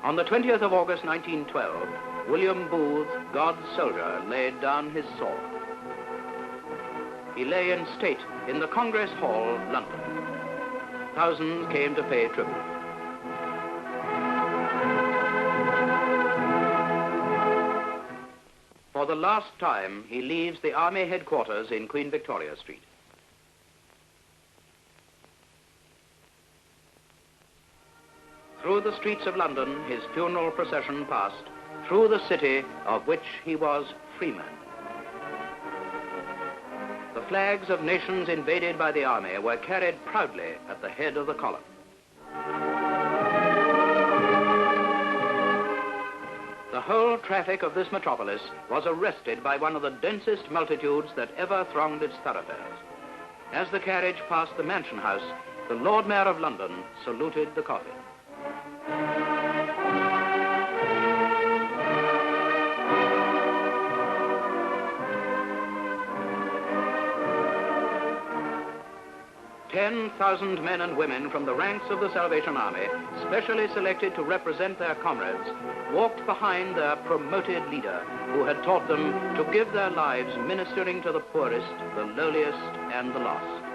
On the 20th of August 1912, William Booth, God's soldier, laid down his sword. He lay in state in the Congress Hall, London. Thousands came to pay tribute. For the last time, he leaves the Army headquarters in Queen Victoria Street. Through the streets of London, his funeral procession passed, through the city of which he was freeman. The flags of nations invaded by the army were carried proudly at the head of the column. The whole traffic of this metropolis was arrested by one of the densest multitudes that ever thronged its thoroughfares. As the carriage passed the Mansion House, the Lord Mayor of London saluted the coffin. 10,000 men and women from the ranks of the Salvation Army, specially selected to represent their comrades, walked behind their promoted leader, who had taught them to give their lives ministering to the poorest, the lowliest, and the lost.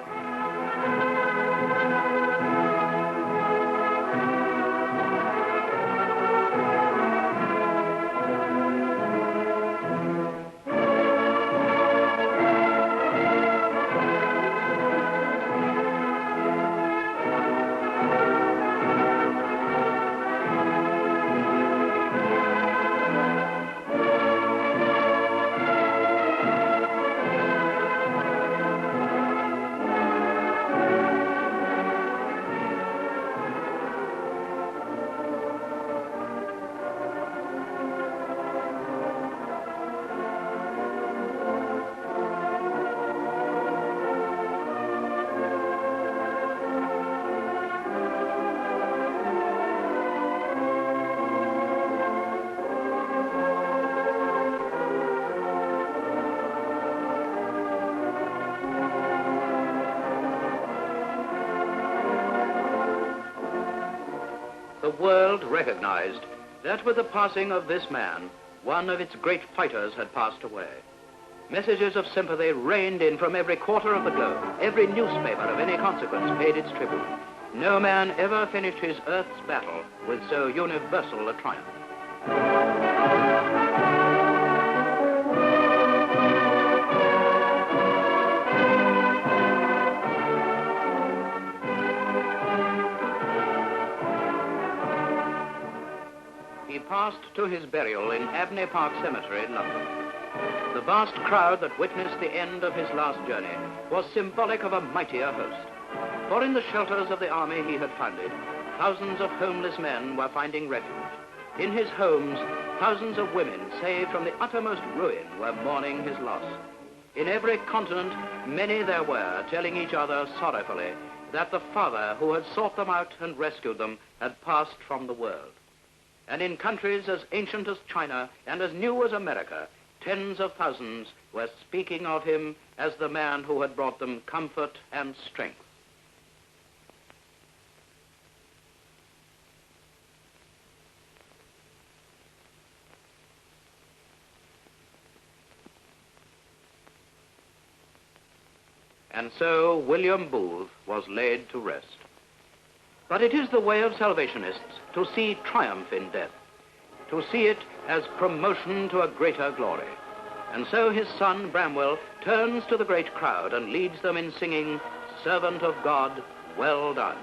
The world recognized that with the passing of this man, one of its great fighters had passed away. Messages of sympathy rained in from every quarter of the globe. Every newspaper of any consequence paid its tribute. No man ever finished his earth's battle with so universal a triumph. He passed to his burial in Abney Park Cemetery in London. The vast crowd that witnessed the end of his last journey was symbolic of a mightier host. For in the shelters of the army he had founded, thousands of homeless men were finding refuge. In his homes, thousands of women, saved from the uttermost ruin, were mourning his loss. In every continent, many there were, telling each other sorrowfully that the father who had sought them out and rescued them had passed from the world. And in countries as ancient as China and as new as America, tens of thousands were speaking of him as the man who had brought them comfort and strength. And so William Booth was laid to rest. But it is the way of Salvationists to see triumph in death, to see it as promotion to a greater glory. And so his son, Bramwell, turns to the great crowd and leads them in singing, "Servant of God, well done."